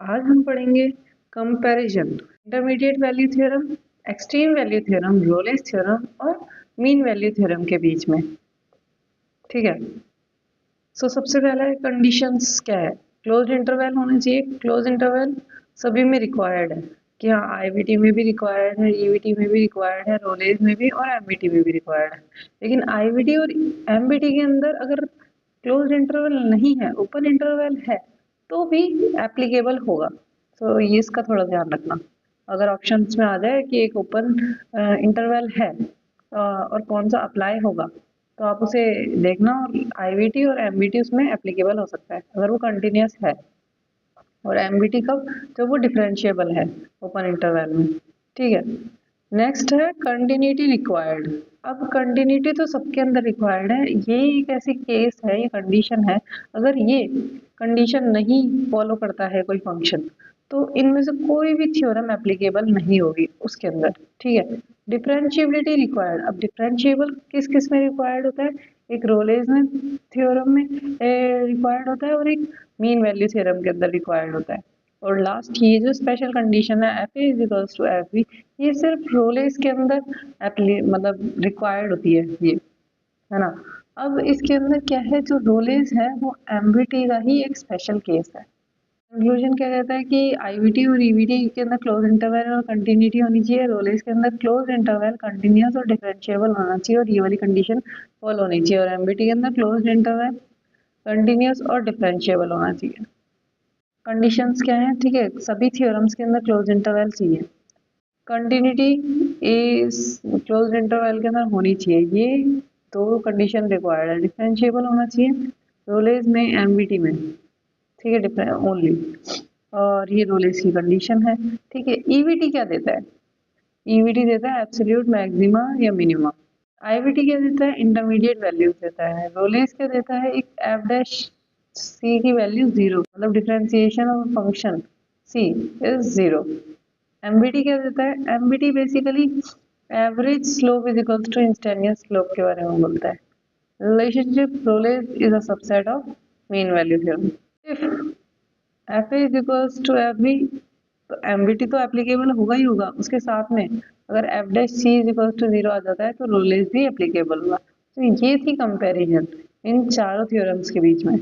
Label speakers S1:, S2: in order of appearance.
S1: आज हम पढ़ेंगे comparison intermediate value theorem, extreme value theorem, Rolle's theorem और मीन वैल्यू थ्योरम के बीच में। ठीक है। सबसे पहला है कंडीशंस क्या है। क्लोज्ड इंटरवल होना चाहिए। क्लोज इंटरवल सभी में रिक्वायर्ड है कि हाँ आईवीटी में भी रिक्वायर्ड है, ईवीटी में भी रिक्वायर्ड है, रोलेज में भी और एमबीटी में भी रिक्वायर्ड है। लेकिन आईवीटी और एमबीटी के अंदर अगर क्लोज्ड इंटरवल नहीं है, ओपन इंटरवल है, तो भी एप्लीकेबल होगा। तो ये इसका थोड़ा ध्यान रखना। अगर ऑप्शंस में आ जाए कि एक ओपन इंटरवल है और कौन सा अप्लाई होगा, तो आप उसे देखना और आईवीटी और एमबीटी उसमें एप्लीकेबल हो सकता है अगर वो कंटिन्यूस है। और एमबीटी कब, जब वो डिफरेंशिएबल है ओपन इंटरवल में। ठीक है। नेक्स्ट है कंटिन्यूटी रिक्वायर्ड। अब कंटिन्यूटी तो सबके अंदर रिक्वायर्ड है, ये एक ऐसी केस है, ये कंडीशन है। अगर ये कंडीशन नहीं फॉलो करता है कोई फंक्शन, तो इनमें से कोई भी थ्योरम एप्लीकेबल नहीं होगी उसके अंदर। ठीक है। Differentiability required. अब डिफरेंशिएबल किस किस में रिक्वायर्ड होता है, एक रोलेज में थ्योरम में रिक्वायर्ड होता है और एक मीन वैल्यू थ्योरम के अंदर रिक्वायर्ड होता है। और लास्ट ये जो स्पेशल कंडीशन है F A is equals to F B, ये सिर्फ रोलेज के अंदर मतलब रिक्वायर्ड होती है ये, है ना। अब इसके अंदर क्या है, जो रोलेज है वो एमबीटी का ही एक स्पेशल केस है। कंक्लूजन क्या कहता है कि आईवीटी और ईवीटी के अंदर क्लोज इंटरवल और कंटिन्यूटी होनी चाहिए, रोलेज के अंदर क्लोज इंटरवल कंटिन्यूस और डिफरेंशिएबल होना चाहिए और ये वाली कंडीशन फॉलो होनी चाहिए। और एमबीटी के अंदर क्लोज इंटरवल कंटिन्यूस और डिफरेंशिएबल होना चाहिए। कंडीशंस क्या है, ठीक है, सभी थ्योरम्स के अंदर क्लोज इंटरवल चाहिए। कंटिन्यूटी इस क्लोज इंटरवल के अंदर होनी चाहिए, ये दो कंडीशन रिक्वायर्ड है। डिफरेंशिएबल होना चाहिए रोलेज में, एमबीटी में। ठीक है, डिफरेंट ओनली। और ये रोलेज की कंडीशन है। ठीक है। ईवीटी क्या देता है, ईवीटी देता है एब्सोल्यूट मैक्सिमा या मिनिमा। आईवीटी क्या देता है, इंटरमीडिएट वैल्यूज देता है। रोलेज क्या देता है, एक एफ डैश सी की वैल्यू जीरो, मतलब differentiation of function C is zero. MVT क्या देता है, MVT basically average slope is equal to instantaneous slope के बारे में बोलता है। Relationship Rolle's is a subset of mean value theorem. If F A is equals to F B, तो MVT तो एप्लीकेबल होगा ही होगा, उसके साथ में अगर F dash C is equals to zero आ जाता है तो रोलेज भी एप्लीकेबल होगा। तो ये थी कंपैरिजन इन चारों थ्योरम्स के बीच में।